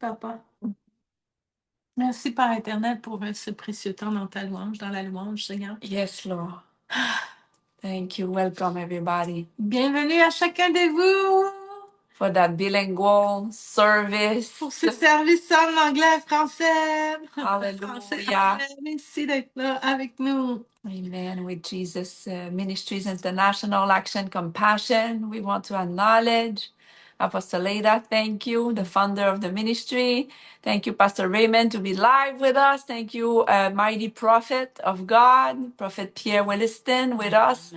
Papa. Merci, Père éternel, pour ce précieux temps dans ta louange, dans la louange, Seigneur. Yes, Lord. Thank you. Welcome, everybody, Bienvenue à chacun de vous for that bilingual service. pour ce service en anglais et français. Français, Hallelujah. anglais. Merci d'être là avec nous. Amen. With Jesus Ministries International Action Compassion, we want to acknowledge Apostle Leda. Thank you, the founder of the ministry. Thank you, Pastor Raymond, to be live with us. Thank you, mighty prophet of God, Prophet Pierre Williston, with us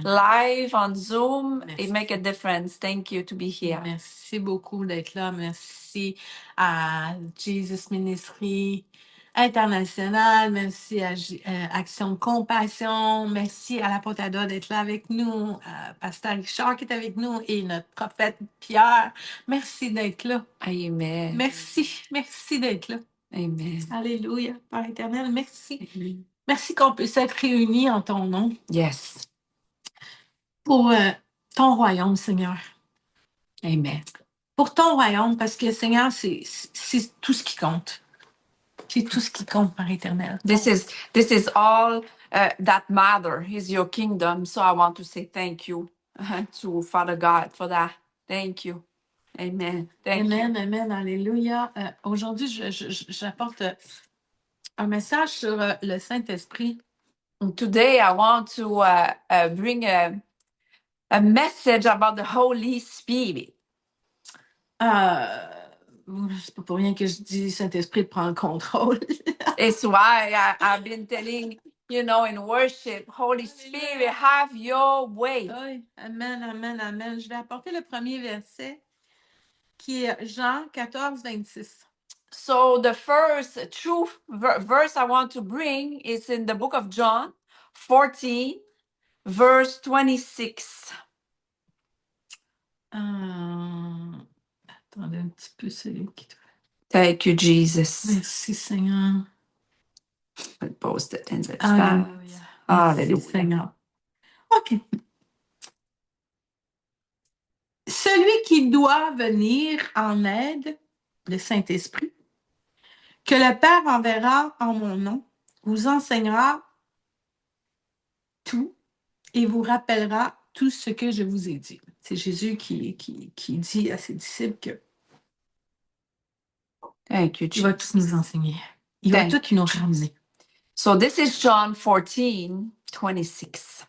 live on Zoom. It make a difference. Thank you to be here. Merci beaucoup d'être là. Merci à Jesus Ministry International. Merci à Action Compassion. Merci à la Potada d'être là avec nous. Pasteur Richard qui est avec nous et notre prophète Pierre. Merci d'être là. Amen. Merci. Merci d'être là. Amen. Alléluia. Père éternel, merci. Amen. Merci qu'on puisse être réunis en ton nom Yes. pour ton royaume, Seigneur. Amen. Pour ton royaume, parce que Seigneur, c'est tout ce qui compte. C'est tout ce qui compte, Père éternel. This is all that matter is your kingdom. So I want to say thank you to Father God for that. Thank you. Amen. Thank you. Amen, amen, alléluia. Aujourd'hui, j'apporte un message sur le Saint-Esprit. Today I want to bring a message about the Holy Spirit. C'est pas pour rien que je dis Saint-Esprit prend le contrôle. It's why I've been telling, in worship, Holy Spirit, have your way. Oui, amen, amen, amen. Je vais apporter le premier verset qui est Jean 14, 26. So the first true verse I want to bring is in the book of John 14, verse 26. Attendez un petit peu, celui qui... Thank you, Jesus. Merci, Seigneur. I'll post it in the chat. Alléluia. Merci, Hallelujah. Seigneur. OK. Celui qui doit venir en aide, le Saint-Esprit, que le Père enverra en mon nom, vous enseignera tout et vous rappellera tout ce que je vous ai dit. C'est Jésus qui dit à ses disciples que Thank you, il va Jesus. tout nous enseigner. Il va tout nous ramener. So this is John 14, 26.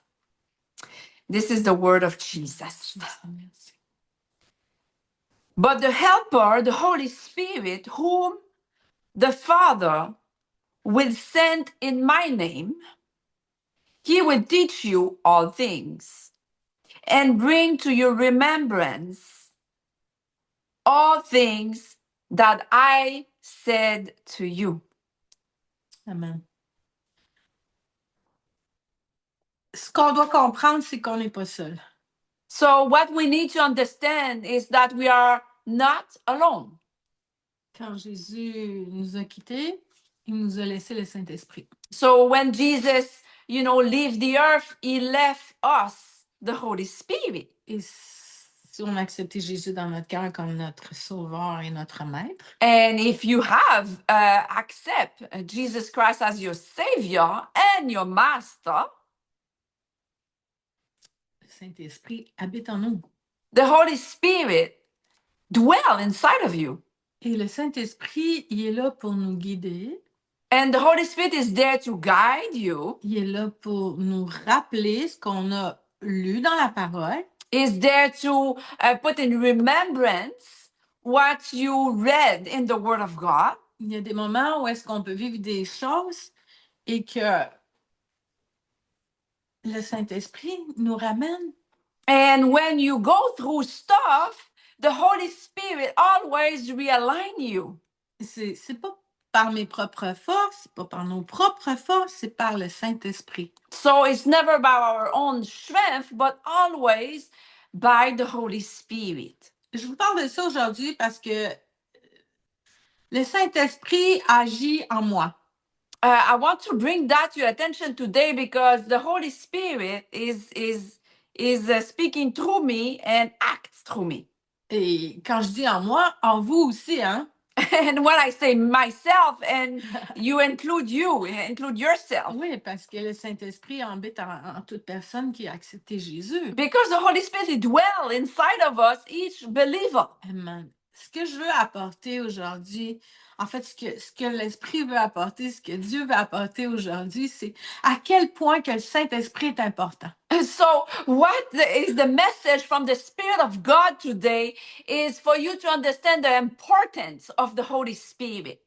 This is the word of Jesus. But the Helper, the Holy Spirit, whom the Father will send in my name, he will teach you all things and bring to your remembrance all things that I said to you. Amen. Ce qu'on doit comprendre, c'est qu'on n'est pas seul. So what we need to understand is that we are not alone. Quand Jésus nous a quittés, il nous a laissé le Saint-Esprit. So when Jesus, leave the earth, he left us the Holy Spirit. Et si on a accepté Jésus dans notre cœur comme notre sauveur et notre maître, And if you have accept Jesus Christ as your Savior and your Master, le Saint-Esprit habite en nous. the Holy Spirit dwell inside of you. Et le Saint-Esprit, il est là pour nous guider. And the Holy Spirit is there to guide you. Il est là pour nous rappeler ce qu'on a lu dans la parole. Is there to put in remembrance what you read in the Word of God. Il y a des moments où est-ce qu'on peut vivre des choses et que le Saint-Esprit nous ramène. And when you go through stuff, the Holy Spirit always realign you. C'est pas par mes propres forces, c'est pas par nos propres forces, c'est par le Saint-Esprit. So it's never by our own strength, but always by the Holy Spirit. Je vous parle de ça aujourd'hui parce que le Saint-Esprit agit en moi. I want to bring that to your attention today because the Holy Spirit is speaking through me and acts through me. Et quand je dis en moi, en vous aussi, hein? And when I say myself, and you include yourself. Oui, parce que le Saint-Esprit habite en toute personne qui a accepté Jésus. Because the Holy Spirit dwells inside of us, each believer. Amen. Ce que je veux apporter aujourd'hui, en fait, ce que l'Esprit veut apporter, ce que Dieu veut apporter aujourd'hui, c'est à quel point que le Saint-Esprit est important. So, is the message from the Spirit of God today is for you to understand the importance of the Holy Spirit.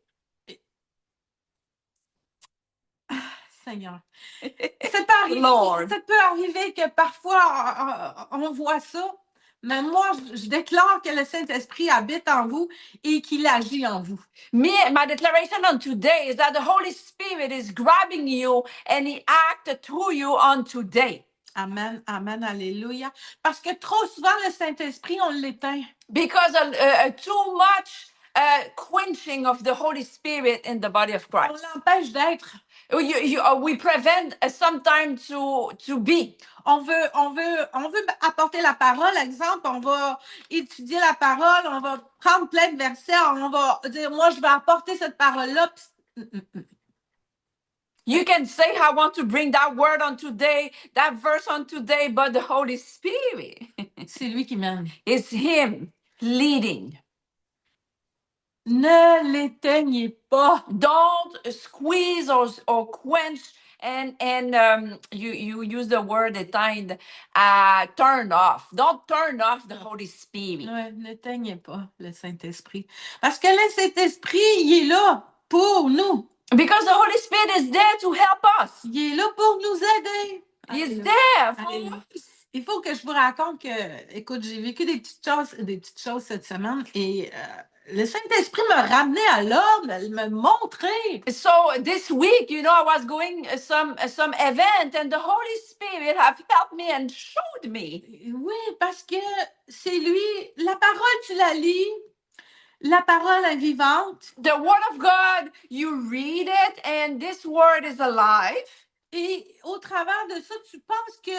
Seigneur. Ça peut arriver que parfois on voit ça, mais moi, je déclare que le Saint-Esprit habite en vous et qu'il agit en vous. My declaration on today is that the Holy Spirit is grabbing you and He acts through you on today. Amen, amen, alléluia. Parce que trop souvent, le Saint-Esprit, on l'éteint. Because too much quenching of the Holy Spirit in the body of Christ. On l'empêche d'être. We prevent sometimes to be. On veut apporter la parole, exemple, on va étudier la parole, on va prendre plein de versets, on va dire, moi, je vais apporter cette parole-là. You can say, I want to bring that word on today, that verse on today, but the Holy Spirit, c'est lui qui mène. It's Him leading. Ne l'éteignez pas. Don't squeeze or quench and you use the word éteindre, turn off. Don't turn off the Holy Spirit. Ouais, n'éteignez pas le Saint-Esprit. Parce que le Saint-Esprit, il est là pour nous. Because the Holy Spirit is there to help us. Il est là pour nous aider. He's there for us. Il faut que je vous raconte que, écoute, j'ai vécu des petites choses cette semaine et le Saint-Esprit me ramenait à l'ordre, me montrait. So this week, I was going some event, and the Holy Spirit have helped me and showed me. Oui, parce que c'est lui. La parole, tu la lis. La parole est vivante. The Word of God, you read it, and this Word is alive. Et au travers de ça, tu penses que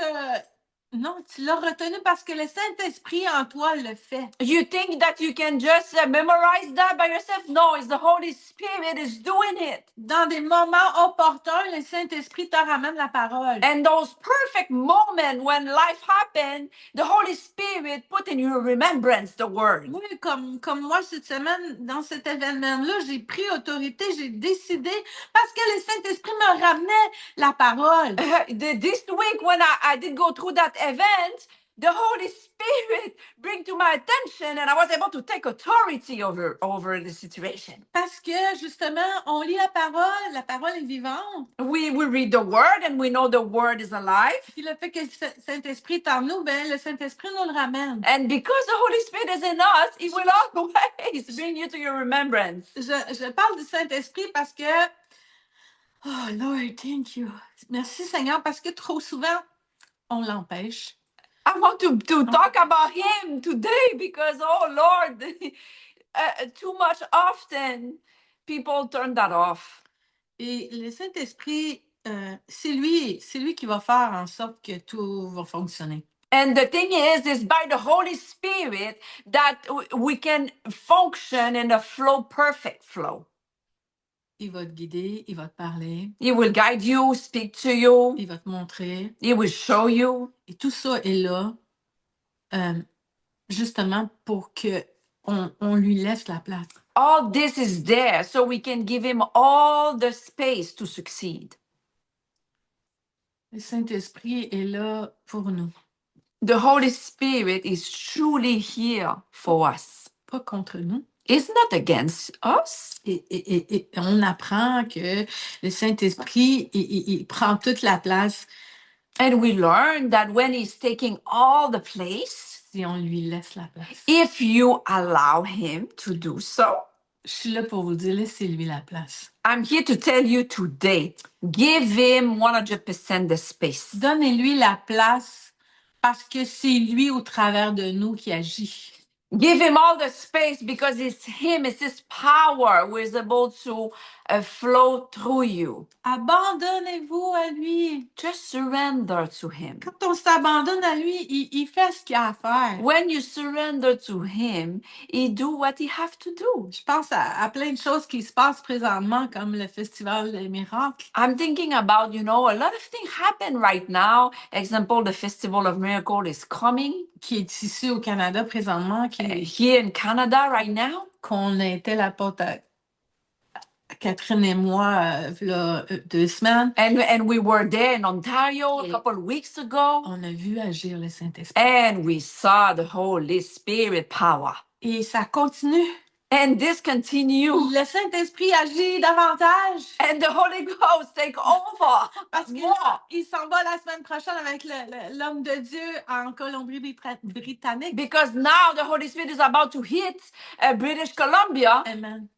non, tu l'as retenu parce que le Saint-Esprit en toi le fait. You think that you can just memorize that by yourself? No, it's the Holy Spirit is doing it. Dans des moments opportuns, le Saint-Esprit te ramène la parole. And those perfect moments when life happened, the Holy Spirit put in your remembrance the word. Oui, comme moi cette semaine, dans cet événement-là, j'ai pris autorité, j'ai décidé parce que le Saint-Esprit me ramenait la parole. This week when I did go through that event, the Holy Spirit bring to my attention and I was able to take authority over the situation. Parce que justement, on lit la parole est vivante. We read the word and we know the word is alive. Puis le fait que le Saint-Esprit est en nous, ben le Saint-Esprit nous le ramène. And because the Holy Spirit is in us, He will always bring you to your remembrance. Je parle du Saint-Esprit parce que oh Lord, thank you. Merci Seigneur parce que trop souvent on l'empêche. I want to talk about Him today because, oh Lord, too much often people turn that off. Et le Saint-Esprit, c'est lui qui va faire en sorte que tout va fonctionner. And the thing is by the Holy Spirit that we can function in a perfect flow. Il va te guider, il va te parler. He will guide you, speak to you. Il va te montrer. He will show you. Et tout ça est là, justement pour que on lui laisse la place. All this is there so we can give Him all the space to succeed. Le Saint-Esprit est là pour nous. The Holy Spirit is truly here for us. Pas contre nous. It's not against us. Et on apprend que le Saint-Esprit, il prend toute la place. And we learn that when He's taking all the place, si on lui laisse la place. If you allow Him to do so. Je suis là pour vous dire, laissez-lui la place. I'm here to tell you today, give Him 100% the space. Donnez-lui la place parce que c'est lui au travers de nous qui agit. Give him all the space because it's him, it's his power who is able to flow through you. Abandonnez-vous à lui. Just surrender to him. Quand on s'abandonne à lui, il fait ce qu'il a à faire. When you surrender to him, he do what he have to do. Je pense à plein de choses qui se passent présentement, comme le Festival des miracles. I'm thinking about, a lot of things happen right now. Example, the Festival of Miracle is coming. Qui est ici au Canada présentement. Here in Canada right now. Qu'on était l'apôtre Catherine et moi, là, 2 semaines. And we were there in Ontario a couple of weeks ago. On a vu agir le Saint-Esprit. And we saw the Holy Spirit power. Et ça continue. And this continues. Le Saint-Esprit agit davantage. And the Holy Ghost take over. Parce qu'il s'en va la semaine prochaine avec l'homme de Dieu en Colombie-Britannique. Because now the Holy Spirit is about to hit British Columbia. Amen.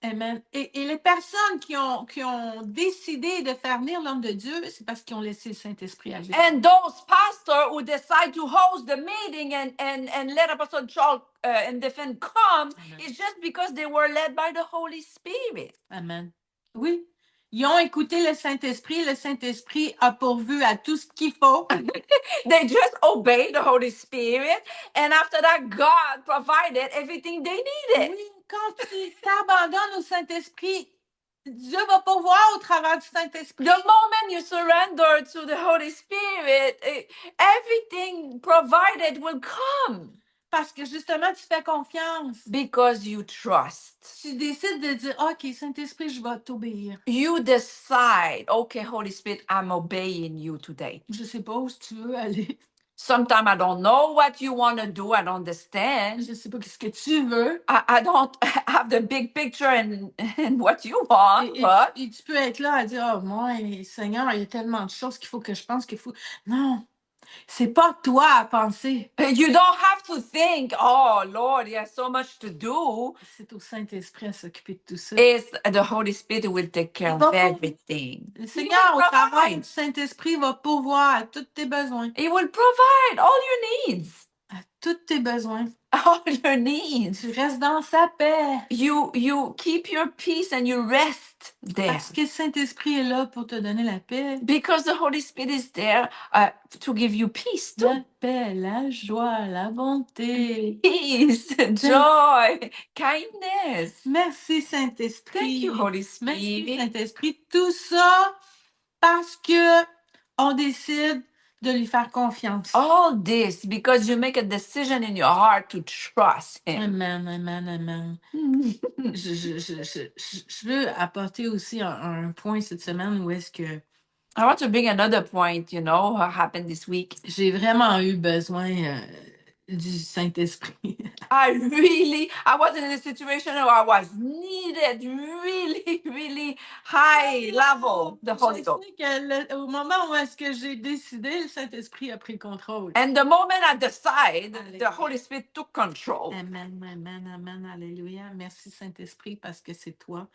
Amen. Et les personnes qui ont décidé de faire venir l'homme de Dieu, c'est parce qu'ils ont laissé le Saint-Esprit agir. And those pastors who decide to host the meeting and let Apostle Charles and Stephen come, it's just because they were led by the Holy Spirit. Amen. Oui. Ils ont écouté le Saint-Esprit a pourvu à tout ce qu'il faut. They just obeyed the Holy Spirit, and after that, God provided everything they needed. Oui, quand tu t'abandonnes au Saint-Esprit, Dieu va pourvoir au travers du Saint-Esprit. The moment you surrender to the Holy Spirit, everything provided will come. Parce que justement, tu fais confiance. Because you trust. Tu décides de dire, OK, Saint-Esprit, je vais t'obéir. You decide, okay, Holy Spirit, I'm obeying you today. Je sais pas où tu veux aller. Sometimes I don't know what you want to do. I don't understand. Je sais pas ce que tu veux. I don't have the big picture and what you want. Et tu peux être là à dire, oh, moi, Seigneur, il y a tellement de choses qu'il faut que je pense qu'il faut. Non. C'est pas toi à penser. You don't have to think, oh Lord, there's so much to do. C'est au Saint-Esprit à s'occuper de tout ça. It's the Holy Spirit will take care of everything. Le Seigneur, au travail du Saint-Esprit, va pourvoir à tous tes besoins. He will provide all your needs. À tous tes besoins. All your needs. Tu restes dans sa paix. You keep your peace and you rest there. Parce que le Saint-Esprit est là pour te donner la paix. Because the Holy Spirit is there to give you peace too. La paix, la joie, la bonté. Peace, joy, kindness. Merci Saint-Esprit. Thank you, Holy Spirit. Merci Saint-Esprit. Tout ça parce que on décide de lui faire confiance. All this because you make a decision in your heart to trust Him. Amen, amen, amen. Je veux apporter aussi un point cette semaine où est-ce que I want to bring another point, what happened this week. J'ai vraiment eu besoin du Saint-Esprit. I was in a situation where I was needed really, really high level, the Holy Ghost. Au moment où est-ce que j'ai décidé, le Saint-Esprit a pris contrôle. And the moment I decided, the Holy Spirit took control. Amen, amen, amen, alléluia. Merci Saint-Esprit parce que c'est toi.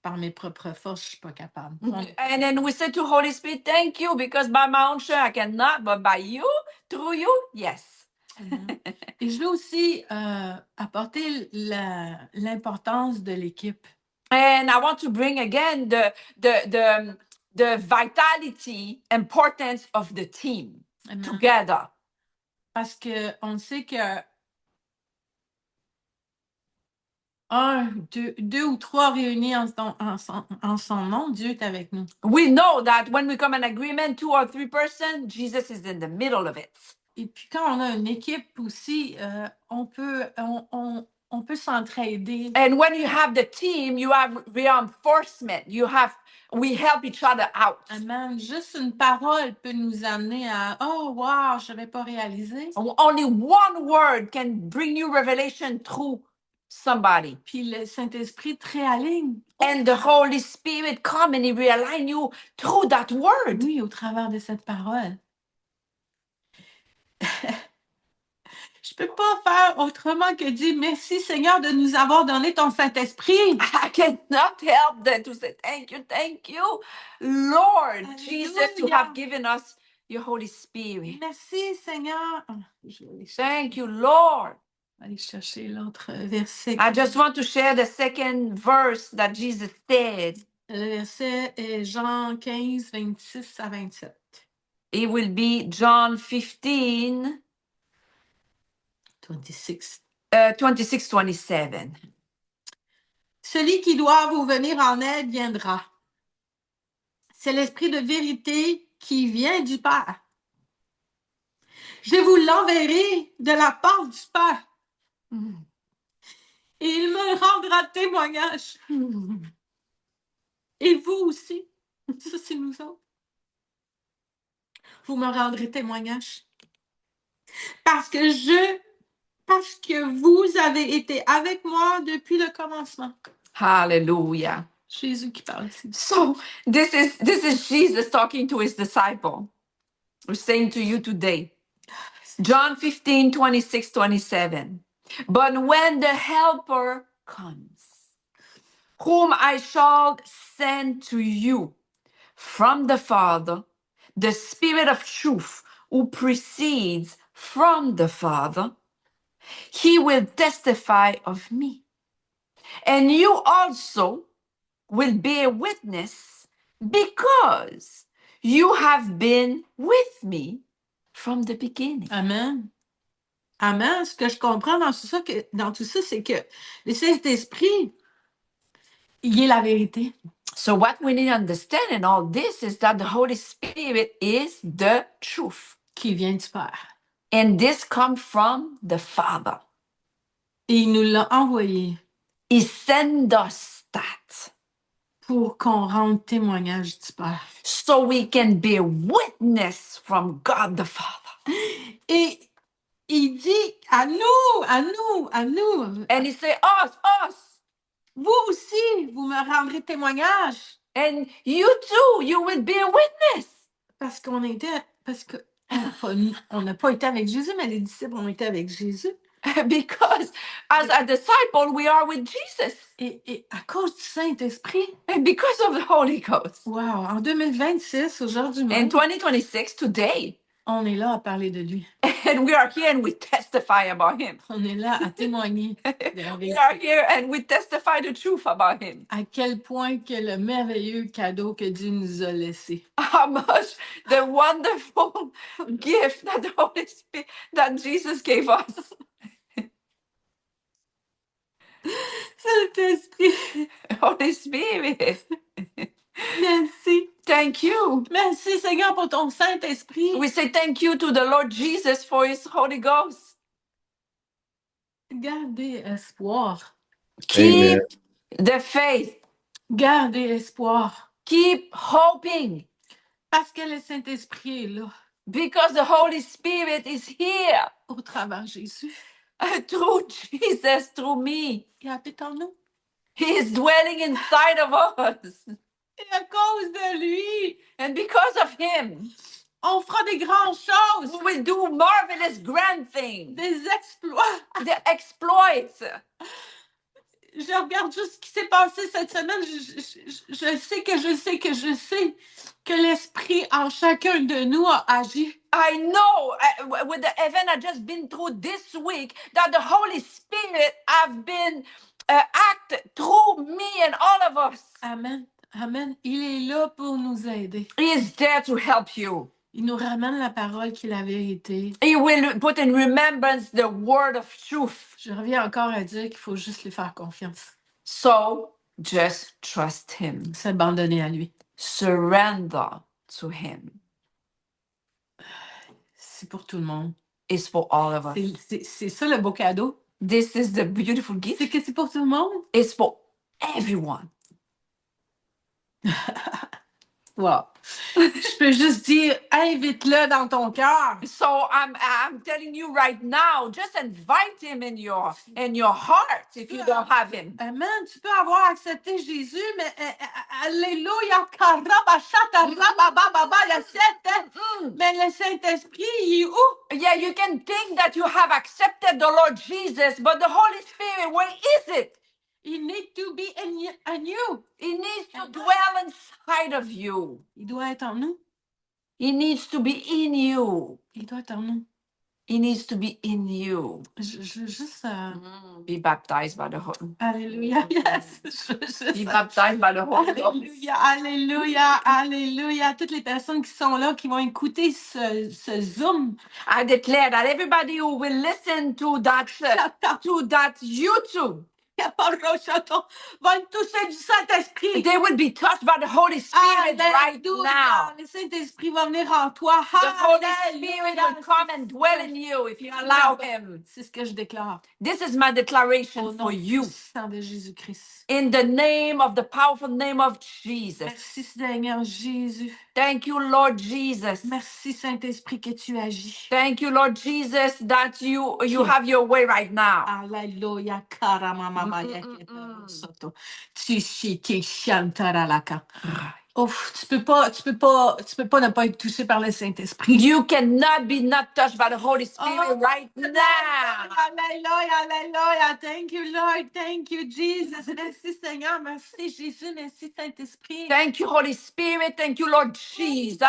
Par mes propres forces, je suis pas capable. And then we said to Holy Spirit, thank you, because by my own strength I cannot, but by you, through you, yes. Et je veux aussi apporter l'importance de l'équipe. And I want to bring again the vitality, importance of the team. Amen. Together. Parce que on sait que deux ou trois réunis en son nom, Dieu est avec nous. We know that when we come in agreement, 2 or 3 persons, Jesus is in the middle of it. Et puis quand on a une équipe aussi, on peut s'entraider. And when you have the team, you have reinforcement. We help each other out. Amen. Juste une parole peut nous amener à oh wow, je n'avais pas réalisé. Only one word can bring you revelation through somebody. Puis le Saint-Esprit te réaligne. And the Holy Spirit come and he realign you through that word. Oui, au travers de cette parole. Je peux pas faire autrement que dire merci Seigneur de nous avoir donné ton Saint-Esprit. I cannot help but to say thank you, Lord Hallelujah. Jesus, to have given us your Holy Spirit. Merci Seigneur. Thank you, Lord. Allez chercher l'autre verset. I just want to share the second verse that Jesus said. Le verset est Jean 15, 26 à 27. It will be John 15, 26. 26, 27. Celui qui doit vous venir en aide viendra. C'est l'esprit de vérité qui vient du Père. Je vous l'enverrai de la part du Père. Et il me rendra témoignage. Et vous aussi. Ça, c'est nous autres. Vous me rendrez témoignage. Parce que vous avez été avec moi depuis le commencement. Hallelujah. Jésus qui parle ici. So this is Jesus talking to his disciple. We're saying to you today. John 15, 26, 27. But when the helper comes, whom I shall send to you from the Father, the Spirit of truth who proceeds from the Father, he will testify of me. And you also will bear witness because you have been with me from the beginning. Amen. Amen. Ce que je comprends dans tout ça, c'est que le Saint-Esprit, il est la vérité. So what we need to understand in all this is that the Holy Spirit is the truth. Qui vient du Père. And this comes from the Father. Et il nous l'a envoyé. He sent us that. Pour qu'on rende témoignage du Père. So we can bear witness from God the Father. Et il dit à nous. And he said, us. Vous aussi, vous me rendrez témoignage. And you too, you will bear witness. Parce qu'on n'a pas été avec Jésus, mais les disciples ont été avec Jésus. Because as a disciple, we are with Jesus. Et à cause du Saint-Esprit. And because of the Holy Ghost. Wow, en 2026, aujourd'hui même. In 2026, today. On est là à parler de lui. And we are here and we testify about him. On est là à témoigner de la We vérité. are here and we testify the truth about him. À quel point que le merveilleux cadeau que Dieu nous a laissé. How much the wonderful gift that the Holy Spirit, that Jesus gave us. Saint-Esprit. Holy Spirit. Merci. Thank you. Merci Seigneur pour ton Saint-Esprit. We say thank you to the Lord Jesus for his Holy Ghost. Gardez espoir. Keep the faith. Gardez espoir. Keep hoping. Parce que le Saint-Esprit est là. Because the Holy Spirit is here. Au travers Jésus. Through Jesus, through me. Il habite en nous. He is dwelling inside of us. Et à cause de lui. And because of him. On fera des grandes choses. We will do marvelous grand things. Des exploits. The exploits. Je regarde juste ce qui s'est passé cette semaine. Je sais que l'Esprit en chacun de nous a agi. I know with the event I've just been through this week that the Holy Spirit have been act through me and all of us. Amen. Amen. Il est là pour nous aider. He is there to help you. Il nous ramène la parole qui est la vérité. He will put in remembrance the word of truth. Je reviens encore à dire qu'il faut juste lui faire confiance. So just trust him. S'abandonner à lui. Surrender to him. C'est pour tout le monde. It's for all of us. C'est ça le beau cadeau. This is the beautiful gift. C'est que c'est pour tout le monde. It's for everyone. Wow. Je peux juste dire, invite-le dans ton cœur. So I'm telling you right now, just invite him in your heart if you don't have him. Amen. Tu peux avoir accepté Jésus, mais alléluia, mais le Saint-Esprit, il est où? Yeah, you can think that you have accepted the Lord Jesus, but the Holy Spirit, where is it? He needs to be in you. He needs to dwell inside of you. Il doit être en nous. He needs to be in you. Il doit être en nous. He needs to be in you. Juste... Be baptized by the Holy. Alléluia, yes. Be baptized by the Holy Ghost. Alléluia, alléluia, alléluia. Toutes les personnes qui sont là, qui vont écouter ce Zoom. I declare that everybody who will listen to that YouTube, va être touché du Saint-Esprit. they will be touched by the Holy Spirit right now. Le Saint-Esprit va venir en toi. The Holy Spirit will come and dwell in you if you allow Him. C'est ce que je déclare. This is my declaration Au nom for you. puissant de Jésus-Christ. In the name of the powerful name of Jesus. Merci Seigneur Jésus. Thank you, Lord Jesus. Merci Saint-Esprit que tu agis. Thank you, Lord Jesus, that you have your way right now. Alléluia, Ouf, tu peux pas ne pas être touché par le Saint-Esprit. You cannot be not touched by the Holy Spirit right now. Alléluia, alléluia. Thank you, Lord. Thank you, Jesus. Merci, Seigneur. Merci, Jésus. Merci, Saint-Esprit. Thank you, Holy Spirit. Thank you, Lord Jesus.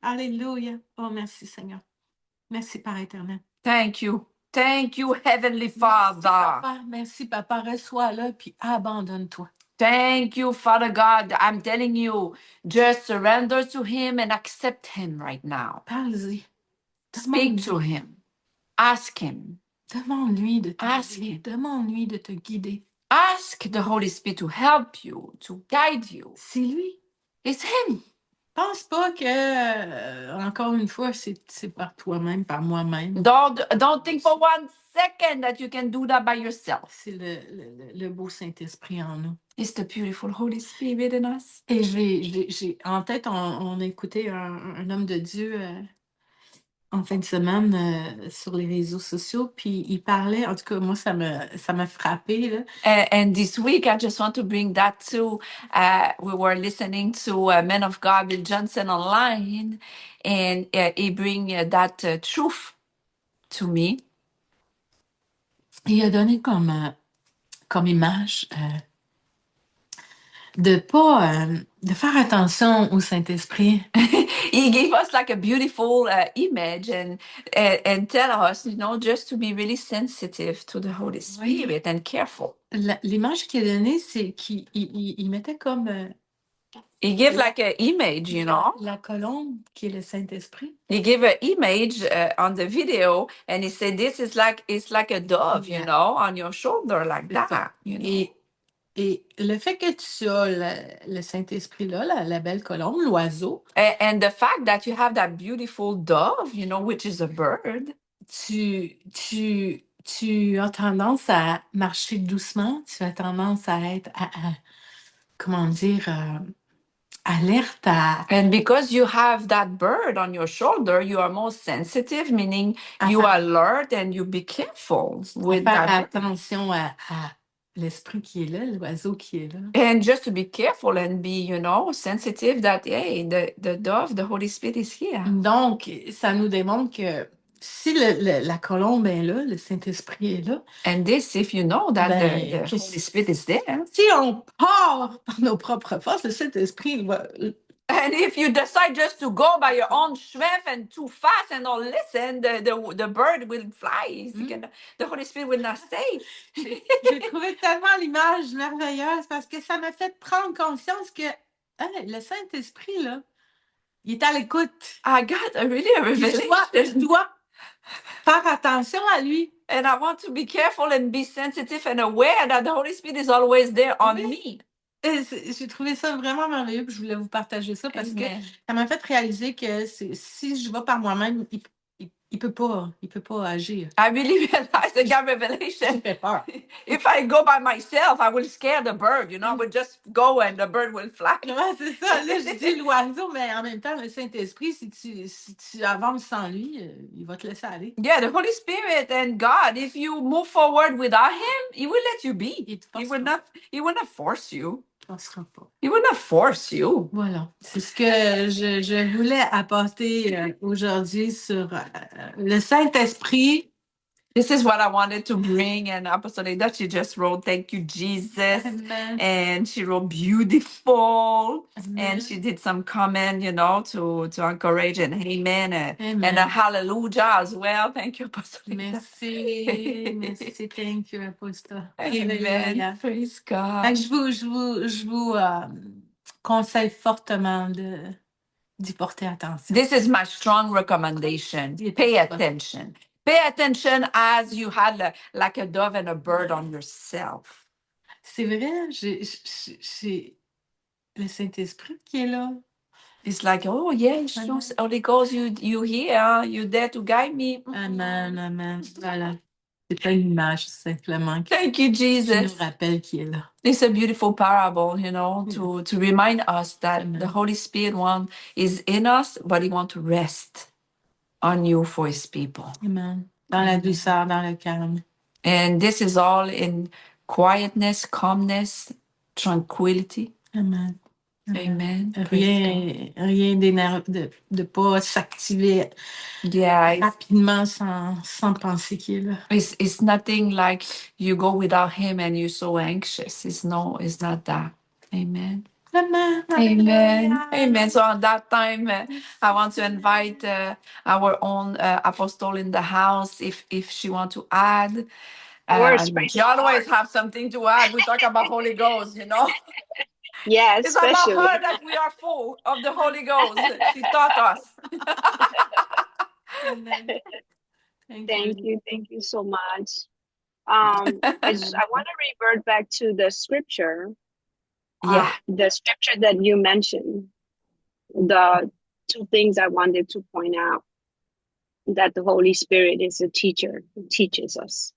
Alléluia. Oh, merci, Seigneur. Merci, Père éternel. Thank you. Thank you, Heavenly Father. Merci, Papa. Reçois-le, puis abandonne-toi. Thank you, Father God. I'm telling you, just surrender to Him and accept Him right now. Parle-y. Speak to Him. Ask Him. Demande-lui de te guider. Demande-lui de te guider. Ask the Holy Spirit to help you, to guide you. C'est lui. It's Him. Pense pas que, encore une fois, c'est par toi-même, par moi-même. Don't think for 1 second that you can do that by yourself. C'est le beau Saint-Esprit en nous. It's the beautiful Holy Spirit in us. Et j'ai en tête, on a écouté un homme de Dieu en fin de semaine sur les réseaux sociaux, puis il parlait, en tout cas, moi, ça m'a frappé, là. And this week, I just want to bring that to, we were listening to Man of God, Bill Johnson online, and he bring that truth to me. Il a donné comme image de faire attention au Saint-Esprit. He gave us like a beautiful image and tell us, just to be really sensitive to the Holy Spirit and careful. L'image qu'il a donnée, c'est qu'il mettait comme... He gave like an image, La colombe qui est le Saint-Esprit. He gave an image on the video, and he said, "This is it's like a dove, on your shoulder, like that." Et le fait que tu as le Saint-Esprit là, la belle colombe, l'oiseau. And the fact that you have that beautiful dove, which is a bird. Tu as tendance à marcher doucement. Tu as tendance à être, comment dire, alerte à... And because you have that bird on your shoulder, you are more sensitive, meaning you are alert and you be careful with faire that. Attention à l'esprit qui est là, l'oiseau qui est là. And just to be careful and be, sensitive that, hey, the dove, the Holy Spirit is here. Donc, ça nous démontre que si la colombe est là, le Saint-Esprit est là. And this, if you know that the Holy Spirit is there. Si on part par nos propres forces, le Saint-Esprit va... And if you decide just to go by your own strength and too fast and not listen, the bird will fly. The Holy Spirit will not stay. J'ai trouvé tellement l'image merveilleuse parce que ça m'a fait prendre conscience que le Saint-Esprit, là, il est à l'écoute. I got a revelation. Je dois faire attention à lui. And I want to be careful and be sensitive and aware that the Holy Spirit is always there on me. J'ai trouvé ça vraiment merveilleux, puis je voulais vous partager ça parce que ça m'a fait réaliser que si je vais par moi-même, il peut pas agir. I really realized I got revelation. Peur. If I go by myself, I will scare the bird, I would just go and the bird will fly. Ouais, c'est ça. Là, je dis l'oiseau, mais en même temps, le Saint-Esprit, si tu avances sans lui, il va te laisser aller. Yeah, the Holy Spirit and God, if you move forward without Him, He will let you be. He will not force you. He will not force you. Voilà. C'est ce que je voulais apporter aujourd'hui sur le Saint-Esprit. This is what I wanted to bring. And Apostle Ada, she just wrote, "Thank you, Jesus." Amen. And she wrote beautiful. Amen. And she did some comment, to encourage and amen. And Amen. a hallelujah as well. Thank you, Apostle Ada. Merci. Merci. Thank you, Apostle. Amen. Alléluia. Praise Fait God. que je vous conseille fortement d'y porter attention. This is my strong recommendation. Pay attention. Pay attention as you had like a dove and a bird on yourself. C'est vrai, j'ai le Saint-Esprit qui est là. It's like, oh yes, Amen. Holy Ghost, you here, you there to guide me. Amen, amen. Voilà. C'est pas une image, simplement, Thank you, qui nous Jesus. rappelle qui est là. It's a beautiful parable, to remind us that Amen. the Holy Spirit one is in us, but he wants to rest on you for his people. Amen. Dans la douceur, dans le calme. And this is all in quietness, calmness, tranquility. Amen. Amen. Rien de pas s'activer Yeah, rapidement sans penser qu'il est là. it's nothing like you go without him and you're so anxious. It's not that. Amen. Amen. Amen. Amen. So at that time, I want to invite our own apostle in the house if she want to add. She always have something to add. We talk about Holy Ghost, Yeah, It's about especially. her that we are full of the Holy Ghost. She taught us. Amen. Thank you so much. I want to revert back to the scripture. Yeah. The scripture that you mentioned. The two things I wanted to point out, that the Holy Spirit is a teacher who teaches us.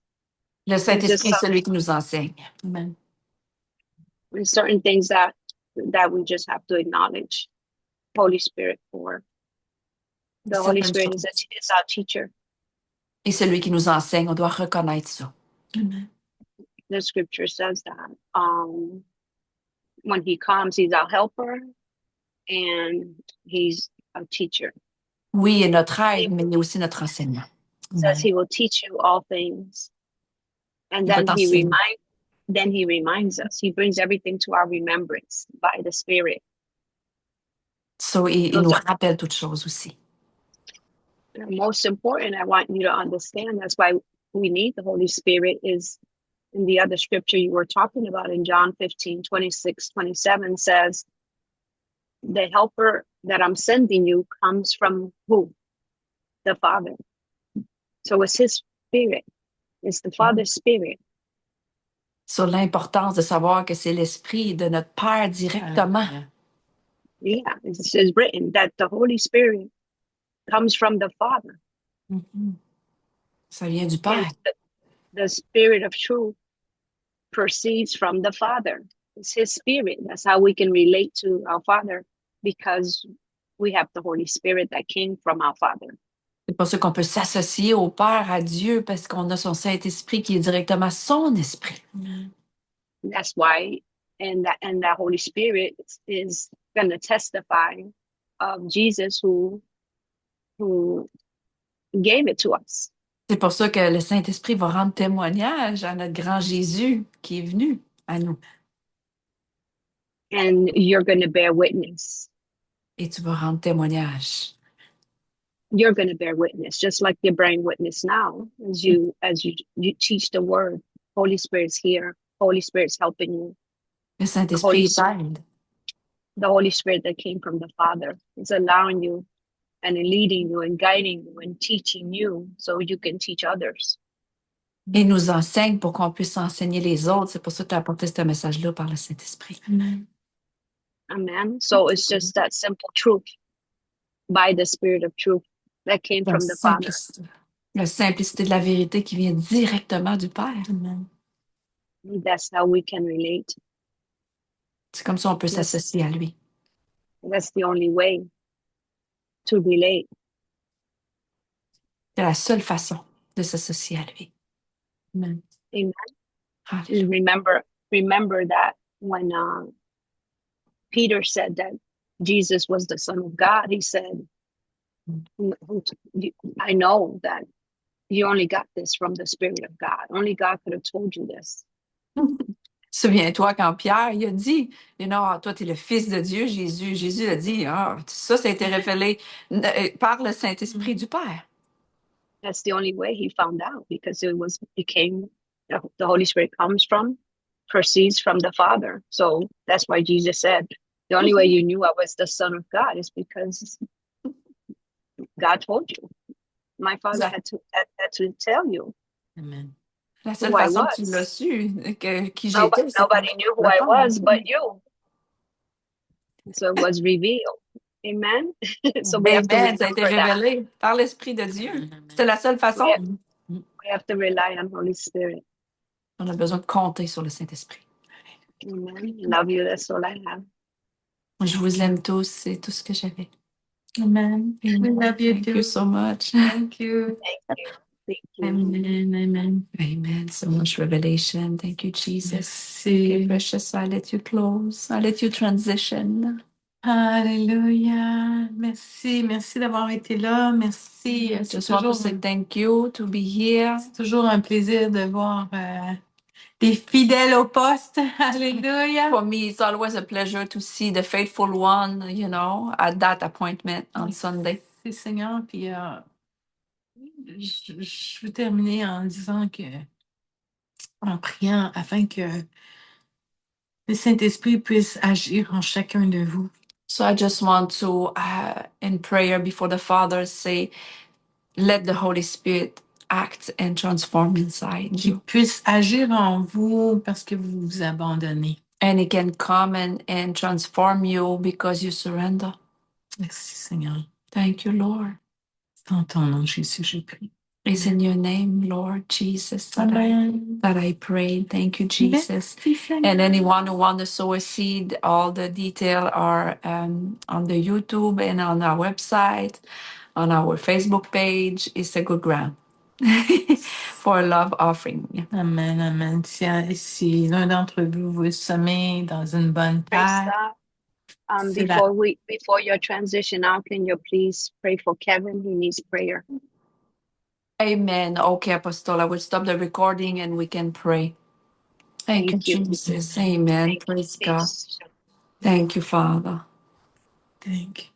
Le Saint-Esprit est celui qui nous enseigne. Amen. There's certain things that we just have to acknowledge Holy Spirit for. The Holy Spirit is our teacher. Et celui qui nous enseigne, on doit reconnaître ça. Amen. The scripture says that when he comes, he's our helper and he's a teacher. Oui, il est notre aide, mais il est aussi notre enseignant. It says he will teach you all things. And then he reminds us. He brings everything to our remembrance by the Spirit. So, il nous rappelle toutes choses aussi. Most important, I want you to understand, that's why we need the Holy Spirit, is in the other scripture you were talking about in John 15, 26, 27 says, the helper that I'm sending you comes from who? The Father. So it's his Spirit. It's the Father's Spirit. Sur l'importance de savoir que c'est l'Esprit de notre Père directement. Yeah, it's written that the Holy Spirit comes from the Father. Mm-hmm. Ça vient du Père. The Spirit of truth proceeds from the Father. It's his Spirit. That's how we can relate to our Father, because we have the Holy Spirit that came from our Father. C'est pour ça qu'on peut s'associer au Père, à Dieu, parce qu'on a son Saint-Esprit qui est directement son esprit. That's why, and that Holy Spirit is going to testify of Jesus who gave it to us. C'est pour ça que le Saint-Esprit va rendre témoignage à notre grand Jésus qui est venu à nous. And you're going to bear witness. Et tu vas rendre témoignage. You're going to bear witness, just like you're bearing witness now, as you teach the word. Holy Spirit's here. Holy Spirit's helping you. Le Saint-Esprit t'aide. The Holy Spirit that came from the Father is allowing you and leading you and guiding you and teaching you so you can teach others. Et nous enseigne pour qu'on puisse enseigner les autres. C'est pour ça que tu as apporté ce message-là par le Saint-Esprit. Amen. Amen. So it's just that simple truth by the Spirit of truth that came from the Father. La simplicité de la vérité qui vient directement du Père. Amen. That's how we can relate. C'est comme ça on peut s'associer à lui. That's the only way to relate. C'est la seule façon de s'associer à lui. Amen. Amen. Remember that when Peter said that Jesus was the Son of God, he said, I know that you only got this from the Spirit of God. Only God could have told you this. Souviens-toi quand Pierre, il a dit, toi, tu es le Fils de Dieu, Jésus. Jésus a dit, ça a été révélé par le Saint-Esprit du Père. That's the only way he found out, because the Holy Spirit proceeds from the Father. So that's why Jesus said, the only way you knew I was the Son of God is because God told you. My Father had to tell you. Amen. La seule Who I façon que tu was. l'as su, qui j'étais, c'est Nobody knew who I was but you. So it was revealed. Amen. So we have to Amen, ça a été remember that. révélé par l'Esprit de Dieu. C'était la seule façon. We have to rely on Holy Spirit. On a besoin de compter sur le Saint-Esprit. Amen. Love you. That's all I have. Je vous aime tous, c'est tout ce que j'avais. Amen. We love you Thank too. you so much. Thank you. Thank you. Thank you. Amen. Amen. Amen. So much revelation. Thank you, Jesus. Okay, Merci. precious. I'll let you close. I'll let you transition. Alléluia. Merci. Merci d'avoir été là. Merci. C'est Just want to say thank you to be here. c'est toujours un plaisir de voir des fidèles au poste. Alléluia. For me, it's always a pleasure to see the faithful one, at that appointment on Sunday. Merci Seigneur. Puis je veux terminer en disant en priant afin que le Saint-Esprit puisse agir en chacun de vous. So I just want to, in prayer before the Father, say, let the Holy Spirit act and transform inside Qu'il you. puisse agir en vous parce que vous vous abandonnez. And He can come and transform you because you surrender. Merci Seigneur. Thank you, Lord. Dans ton nom, Jésus, je prie. It's in your name, Lord Jesus, that Amen. I pray. Thank you, Jesus. Merci Seigneur. And anyone who wants to sow a seed, all the details are on the YouTube and on our website, on our Facebook page. It's a good ground for a love offering. Amen, amen. Si l'un d'entre vous veut semer dans une bonne Praise terre, God. c'est la- Before your transition out, can you please pray for Kevin? He needs prayer. Amen. Okay, Apostle, I will stop the recording and we can pray. Thank you, Jesus. Amen. Thank you. Praise God. Peace. Thank you, Father. Thank you.